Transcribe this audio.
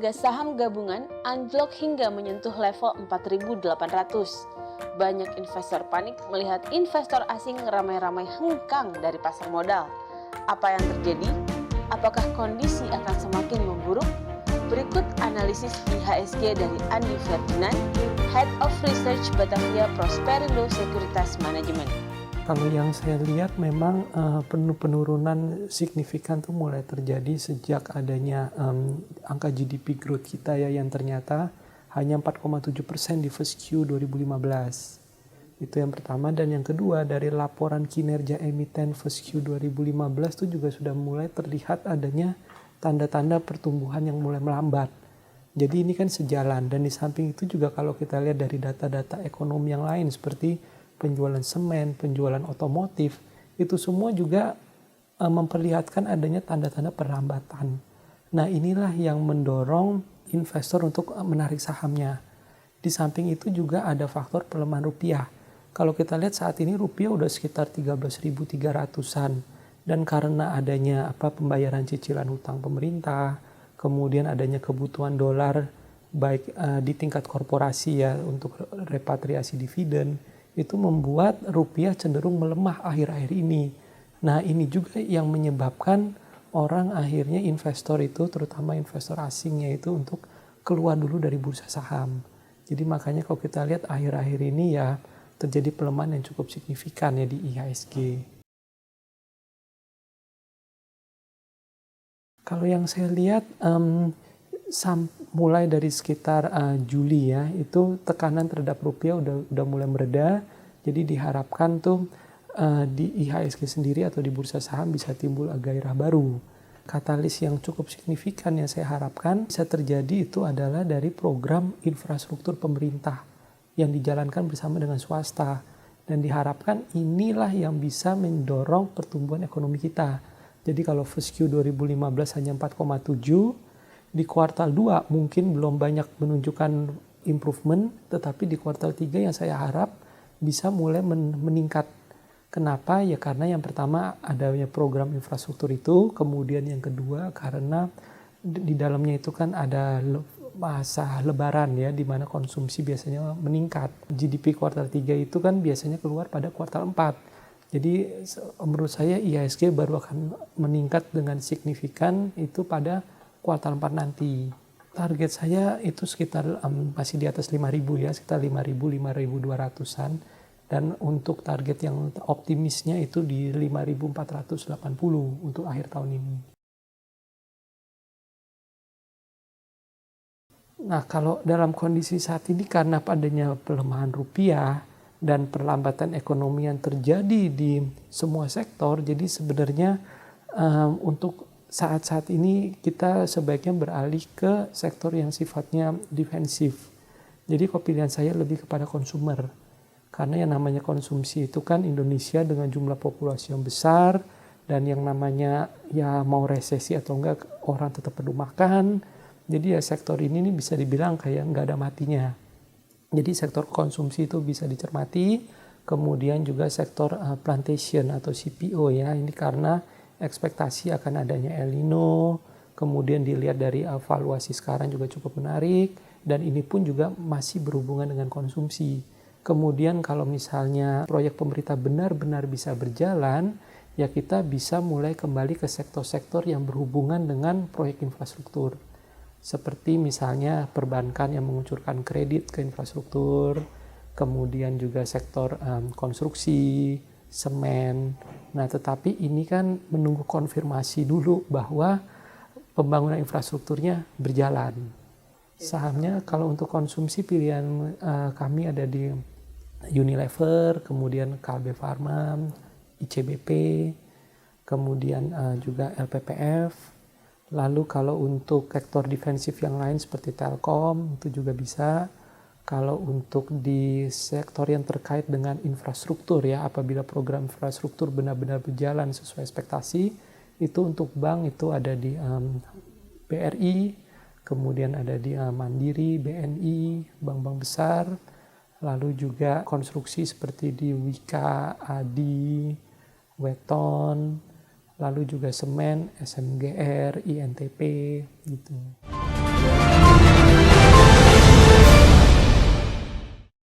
harga saham gabungan anjlok hingga menyentuh level 4.800. Banyak investor panik melihat investor asing ramai-ramai hengkang dari pasar modal. Apa yang terjadi? Apakah kondisi akan semakin memburuk? Berikut analisis IHSG dari Andi Ferdinand, Head of Research Batavia Prosperindo Sekuritas Manajemen. Kalau yang saya lihat memang penurunan signifikan tuh mulai terjadi sejak adanya angka GDP growth kita ya, yang ternyata hanya 4,7% di first Q 2015. Itu yang pertama. Dan yang kedua, dari laporan kinerja emiten first Q 2015 itu juga sudah mulai terlihat adanya tanda-tanda pertumbuhan yang mulai melambat. Jadi ini kan sejalan, dan di samping itu juga kalau kita lihat dari data-data ekonomi yang lain seperti penjualan semen, penjualan otomotif, itu semua juga memperlihatkan adanya tanda-tanda perlambatan. Nah, inilah yang mendorong investor untuk menarik sahamnya. Di samping itu juga ada faktor pelemahan rupiah. Kalau kita lihat saat ini rupiah udah sekitar 13.300-an, dan karena adanya pembayaran cicilan hutang pemerintah, kemudian adanya kebutuhan dolar baik di tingkat korporasi ya untuk repatriasi dividen, itu membuat rupiah cenderung melemah akhir-akhir ini. Nah, ini juga yang menyebabkan orang akhirnya investor itu, terutama investor asingnya itu, untuk keluar dulu dari bursa saham. Jadi makanya kalau kita lihat akhir-akhir ini ya terjadi pelemahan yang cukup signifikan ya di IHSG. Kalau yang saya lihat mulai dari sekitar Juli ya, itu tekanan terhadap rupiah udah mulai mereda. Jadi diharapkan tuh di IHSG sendiri atau di bursa saham bisa timbul gairah baru. Katalis yang cukup signifikan yang saya harapkan bisa terjadi itu adalah dari program infrastruktur pemerintah yang dijalankan bersama dengan swasta, dan diharapkan inilah yang bisa mendorong pertumbuhan ekonomi kita. Jadi kalau first Q 2015 hanya 4,7, di kuartal 2 mungkin belum banyak menunjukkan improvement, tetapi di kuartal 3 yang saya harap bisa mulai meningkat. Kenapa? Ya karena yang pertama adanya program infrastruktur itu, kemudian yang kedua karena di dalamnya itu kan ada masa lebaran ya, di mana konsumsi biasanya meningkat. GDP kuartal 3 itu kan biasanya keluar pada kuartal 4. Jadi menurut saya IHSG baru akan meningkat dengan signifikan itu pada kuartal 4 nanti. Target saya itu sekitar masih di atas 5.000 ya, sekitar 5.000-5.200-an. Dan untuk target yang optimisnya itu di 5.480 untuk akhir tahun ini. Nah, kalau dalam kondisi saat ini karena adanya pelemahan rupiah dan perlambatan ekonomi yang terjadi di semua sektor, jadi sebenarnya untuk saat-saat ini kita sebaiknya beralih ke sektor yang sifatnya defensif. Jadi kalau pilihan saya lebih kepada konsumer. Karena yang namanya konsumsi itu kan Indonesia dengan jumlah populasi yang besar, dan yang namanya ya mau resesi atau enggak orang tetap perlu makan. Jadi ya sektor ini nih bisa dibilang kayak nggak ada matinya. Jadi sektor konsumsi itu bisa dicermati. Kemudian juga sektor plantation atau CPO ya, ini karena ekspektasi akan adanya El Nino. Kemudian dilihat dari valuasi sekarang juga cukup menarik, dan ini pun juga masih berhubungan dengan konsumsi. Kemudian kalau misalnya proyek pemerintah benar-benar bisa berjalan, ya kita bisa mulai kembali ke sektor-sektor yang berhubungan dengan proyek infrastruktur. Seperti misalnya perbankan yang mengucurkan kredit ke infrastruktur, kemudian juga sektor konstruksi, semen. Nah, tetapi ini kan menunggu konfirmasi dulu bahwa pembangunan infrastrukturnya berjalan. Sahamnya kalau untuk konsumsi pilihan kami ada di Unilever, kemudian Kalbe Farma, ICBP, kemudian juga LPPF. Lalu kalau untuk sektor defensif yang lain seperti Telkom itu juga bisa. Kalau untuk di sektor yang terkait dengan infrastruktur ya, apabila program infrastruktur benar-benar berjalan sesuai ekspektasi, itu untuk bank itu ada di BRI, kemudian ada di Mandiri, BNI, bank-bank besar. Lalu juga konstruksi seperti di Wika, Adi, Weton, lalu juga semen, SMGR, INTP gitu.